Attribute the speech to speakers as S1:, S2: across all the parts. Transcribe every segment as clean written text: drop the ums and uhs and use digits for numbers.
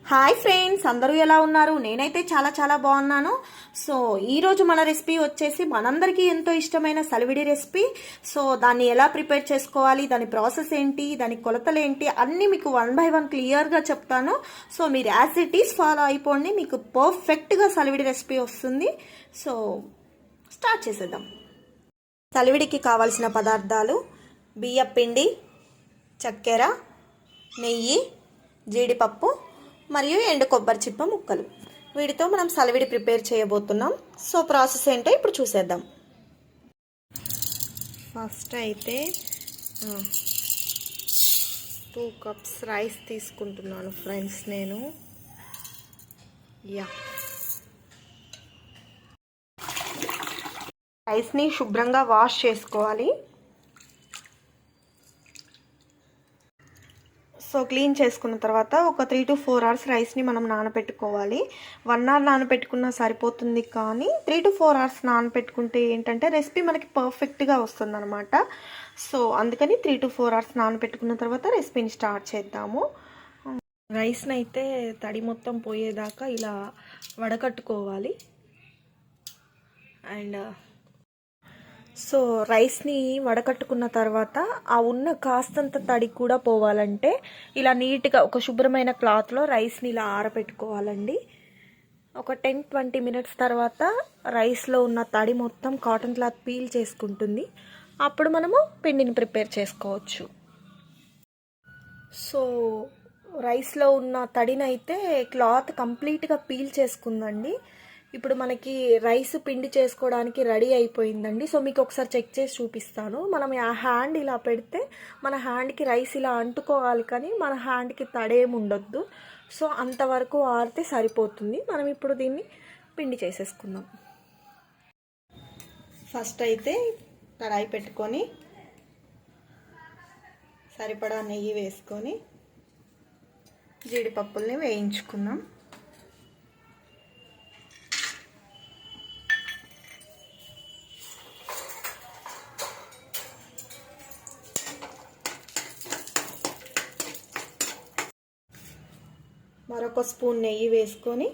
S1: Hi friends, అందరూ ఎలా ఉన్నారు? నేనైతే చాలా చాలా బాగున్నాను. సో ఈరోజు మన రెసిపీ వచ్చేసి మనందరికీ ఎంతో ఇష్టమైన సలివిడి రెసిపీ. సో దాన్ని ఎలా ప్రిపేర్ చేసుకోవాలి, దాని ప్రాసెస్ ఏంటి, దాని కొలతలు ఏంటి అన్నీ మీకు 1 by 1 క్లియర్గా చెప్తాను. సో మీరు యాజ్ ఇట్ ఈస్ ఫాలో అయిపోండి, మీకు పర్ఫెక్ట్గా సలివిడి రెసిపీ వస్తుంది. సో స్టార్ట్ చేసేద్దాం. సలివిడికి కావాల్సిన పదార్థాలు: బియ్యపిండి, చక్కెర, నెయ్యి, జీడిపప్పు మరియు ఎండు కొబ్బరి చిప్ప ముక్కలు. వీటితో మనం సలివిడి ప్రిపేర్ చేయబోతున్నాం. సో ప్రాసెస్ ఏంటో ఇప్పుడు చూసేద్దాం. ఫస్ట్ అయితే 2 cups రైస్ తీసుకుంటున్నాను ఫ్రెండ్స్ నేను. రైస్ని శుభ్రంగా వాష్ చేసుకోవాలి. సో క్లీన్ చేసుకున్న తర్వాత ఒక 3 to 4 hours రైస్ని మనం నానబెట్టుకోవాలి. 1 hour నానబెట్టుకున్నా సరిపోతుంది, కానీ 3 to 4 hours నానబెట్టుకుంటే ఏంటంటే రెసిపీ మనకి పర్ఫెక్ట్గా వస్తుంది అనమాట. సో అందుకని 3 to 4 hours నానబెట్టుకున్న తర్వాత రెసిపీని స్టార్ట్ చేద్దాము. రైస్ని అయితే తడి మొత్తం పోయేదాకా ఇలా వడకట్టుకోవాలి. అండ్ సో రైస్ని వడకట్టుకున్న తర్వాత ఆ ఉన్న కాస్తంత తడి కూడా పోవాలంటే ఇలా నీట్గా ఒక శుభ్రమైన క్లాత్లో రైస్ని ఇలా ఆరబెట్టుకోవాలండి. ఒక 10-20 minutes తర్వాత రైస్లో ఉన్న తడి మొత్తం కాటన్ క్లాత్ పీల్ చేసుకుంటుంది. అప్పుడు మనము పిండిని ప్రిపేర్ చేసుకోవచ్చు. సో రైస్లో ఉన్న తడినైతే క్లాత్ కంప్లీట్గా పీల్ చేసుకుందండి. ఇప్పుడు మనకి రైస్ పిండి చేసుకోవడానికి రెడీ అయిపోయిందండి. సో మీకు ఒకసారి చెక్ చేసి చూపిస్తాను. మనం ఆ హ్యాండ్ ఇలా పెడితే మన హ్యాండ్కి రైస్ ఇలా అంటుకోవాలి, కానీ మన హ్యాండ్కి తడేమి ఉండొద్దు. సో అంతవరకు ఆరితే సరిపోతుంది. మనం ఇప్పుడు దీన్ని పిండి చేసేసుకుందాం. ఫస్ట్ అయితే కడాయి పెట్టుకొని సరిపడా నెయ్యి వేసుకొని జీడిపప్పుల్ని వేయించుకుందాం. మరొక స్పూన్ నెయ్యి వేసుకొని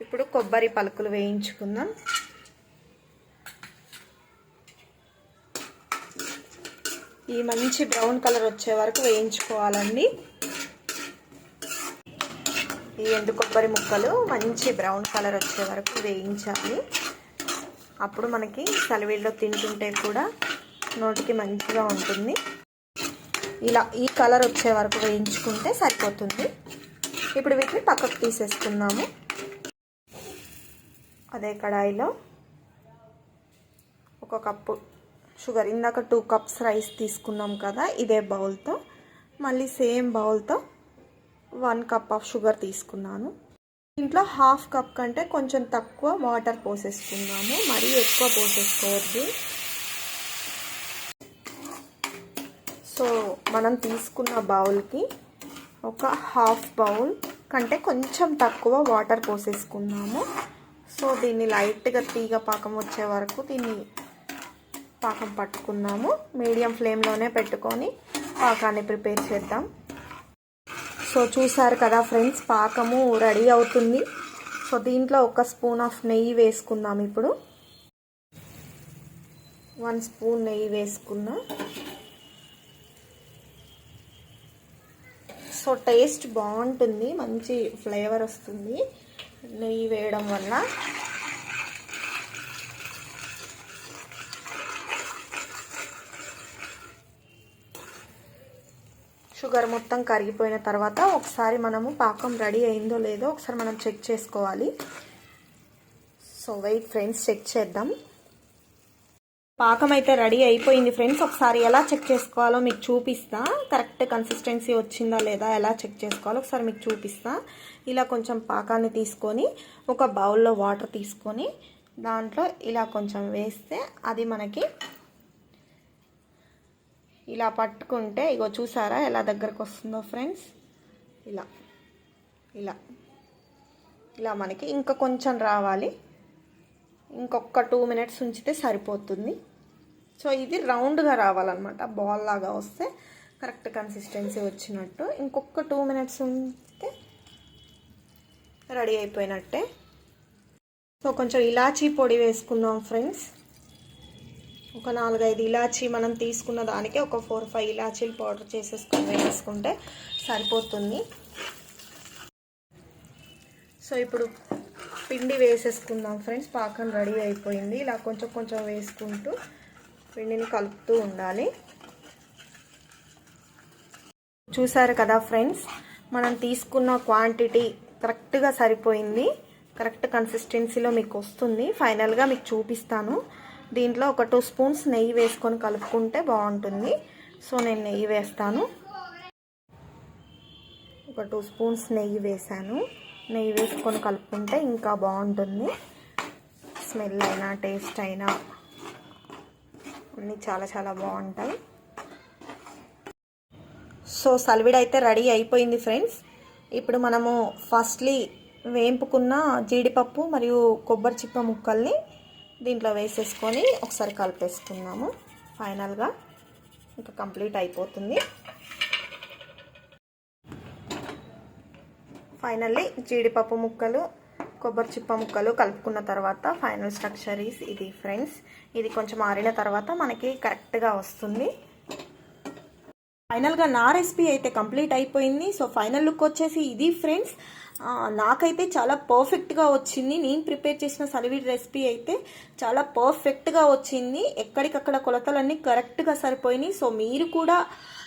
S1: ఇప్పుడు కొబ్బరి పలుకులు వేయించుకుందాం. ఈ మంచి బ్రౌన్ కలర్ వచ్చే వరకు వేయించుకోవాలండి. ఈ ఎండు కొబ్బరి ముక్కలు మంచి బ్రౌన్ కలర్ వచ్చే వరకు వేయించాలి. అప్పుడు మనకి సలివిడిలో తింటుంటే కూడా నోటికి మంచిగా ఉంటుంది. ఇలా ఈ కలర్ వచ్చే వరకు వేయించుకుంటే సరిపోతుంది. ఇప్పుడు వీటిని పక్కకు తీసేసుకుందాము. అదే కడాయిలో 1 కప్పు షుగర్, ఇందాక 2 cups రైస్ తీసుకున్నాం కదా, ఇదే బౌల్తో మళ్ళీ సేమ్ బౌల్తో 1 cup ఆఫ్ షుగర్ తీసుకున్నాను. ఇంట్లో 1/2 cup కంటే కొంచెం తక్కువ వాటర్ పోసేసుకున్నాము, మరీ ఎక్కువ పోసేసుకోవద్దు. సో మనం తీసుకున్న బౌల్కి ఒక 1/2 bowl కంటే కొంచెం తక్కువ వాటర్ పోసేసుకున్నాము. సో దీన్ని లైట్గా తీగ పాకం వచ్చే వరకు దీన్ని పాకం పట్టుకున్నాము. మీడియం ఫ్లేమ్లోనే పెట్టుకొని పాకాన్ని ప్రిపేర్ చేద్దాం. సో చూసారు కదా ఫ్రెండ్స్, పాకము రెడీ అవుతుంది. సో దీంట్లో 1 స్పూన్ ఆఫ్ నెయ్యి వేసుకుందాం. ఇప్పుడు 1 స్పూన్ నెయ్యి వేసుకున్నా. సో టేస్ట్ బాగుంటుంది, మంచి ఫ్లేవర్ వస్తుంది నెయ్యి వేయడం వల్ల. షుగర్ మొత్తం కరిగిపోయిన తర్వాత ఒకసారి మనము పాకం రెడీ అయిందో లేదో ఒకసారి మనం చెక్ చేసుకోవాలి. సో వెయిట్ ఫ్రెండ్స్, చెక్ చేద్దాం. పాకం అయితే రెడీ అయిపోయింది ఫ్రెండ్స్. ఒకసారి ఎలా చెక్ చేసుకోవాలో మీకు చూపిస్తా. కరెక్ట్ కన్సిస్టెన్సీ వచ్చిందా లేదా ఎలా చెక్ చేసుకోవాలో ఒకసారి మీకు చూపిస్తా. ఇలా కొంచెం పాకాన్ని తీసుకొని ఒక బౌల్లో వాటర్ తీసుకొని దాంట్లో ఇలా కొంచెం వేస్తే అది మనకి ఇలా పట్టుకుంటే, ఇగో చూసారా ఎలా దగ్గరకు వస్తుందో ఫ్రెండ్స్. ఇలా ఇలా ఇలా మనకి ఇంకా కొంచెం రావాలి. ఇంకొక 2 minutes ఉంచితే సరిపోతుంది. సో ఇది రౌండ్గా రావాలన్నమాట, బాల్ లాగా వస్తే కరెక్ట్ కన్సిస్టెన్సీ వచ్చినట్టు. ఇంకొక 2 మినిట్స్ ఉంటే రెడీ అయిపోయినట్టే. సో కొంచెం ఇలాచీ పొడి వేసుకుందాం ఫ్రెండ్స్. ఒక 4-5 ఇలాచీ, మనం తీసుకున్న దానికి ఒక 4-5 ఇలాచీలు పౌడర్ వేసుకుంటే సరిపోతుంది. సో ఇప్పుడు పిండి వేసేసుకుందాం ఫ్రెండ్స్. పాకం రెడీ అయిపోయింది. ఇలా కొంచెం కొంచెం వేసుకుంటూ పిండిని కలుపుతూ ఉండాలి. చూసారు కదా ఫ్రెండ్స్, మనం తీసుకున్న క్వాంటిటీ కరెక్ట్గా సరిపోయింది. కరెక్ట్ కన్సిస్టెన్సీలో మీకు వస్తుంది. ఫైనల్గా మీకు చూపిస్తాను. దీంట్లో ఒక 2 స్పూన్స్ నెయ్యి వేసుకొని కలుపుకుంటే బాగుంటుంది. సో నేను నెయ్యి వేస్తాను. ఒక 2 స్పూన్స్ నెయ్యి వేసాను. నెయ్యి వేసుకొని కలుపుకుంటే ఇంకా బాగుంటుంది. స్మెల్ అయినా టేస్ట్ అయినా అన్నీ చాలా చాలా బాగుంటాయి. సో సలివిడి అయితే రెడీ అయిపోయింది ఫ్రెండ్స్. ఇప్పుడు మనము ఫస్ట్లీ వేంపుకున్న జీడిపప్పు మరియు కొబ్బరి చిప్ప ముక్కల్ని దీంట్లో వేసేసుకొని ఒకసారి కలిపేసుకుందాము. ఫైనల్గా ఇంకా కంప్లీట్ అయిపోతుంది. ఫైనల్లీ జీడిపప్పు ముక్కలు, కొబ్బరి చిప్ప ముక్కలు కలుపుకున్న తర్వాత ఫైనల్ స్ట్రక్చర్ ఈస్ ఇది ఫ్రెండ్స్. ఇది కొంచెం ఆరిన తర్వాత మనకి కరెక్ట్గా వస్తుంది. ఫైనల్గా నా రెసిపీ అయితే కంప్లీట్ అయిపోయింది. సో ఫైనల్ లుక్ వచ్చేసి ఇది ఫ్రెండ్స్. నాకైతే చాలా పర్ఫెక్ట్గా వచ్చింది. నేను ప్రిపేర్ చేసిన సలివిడి రెసిపీ అయితే చాలా పర్ఫెక్ట్గా వచ్చింది. ఎక్కడికక్కడ కొలతలన్నీ కరెక్ట్గా సరిపోయినాయి. సో మీరు కూడా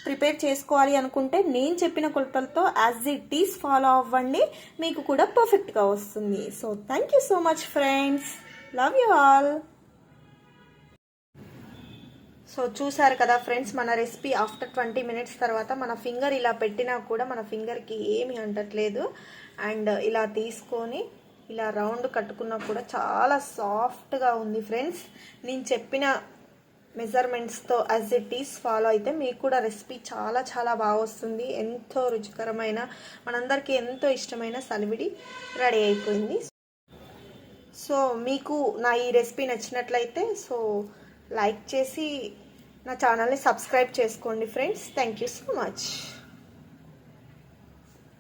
S1: ప్రిపేర్ చేసుకోవాలి అనుకుంటే నేను చెప్పిన కొలతలతో యాజ్ ఇట్ ఈస్ ఫాలో అవ్వండి. మీకు కూడా పర్ఫెక్ట్గా వస్తుంది. So thank you so much friends. Love you all. So చూసారు కదా ఫ్రెండ్స్, మన రెసిపీ ఆఫ్టర్ 20 మినిట్స్ తర్వాత మన ఫింగర్ ఇలా పెట్టినా కూడా మన ఫింగర్కి ఏమీ అంటట్లేదు. అండ్ ఇలా తీసుకొని ఇలా రౌండ్ కట్టుకున్నా కూడా చాలా సాఫ్ట్గా ఉంది ఫ్రెండ్స్. నేను చెప్పిన మెజర్మెంట్స్తో యాజ్ ఇట్ ఈస్ ఫాలో అయితే మీకు కూడా రెసిపీ చాలా చాలా బాగా వస్తుంది. ఎంతో రుచికరమైన, మనందరికీ ఎంతో ఇష్టమైన సలివిడి రెడీ అయిపోయింది. సో మీకు నా ఈ రెసిపీ నచ్చినట్లయితే సో లైక్ చేసి నా ఛానల్ని సబ్స్క్రైబ్ చేసుకోండి friends. Thank you so much.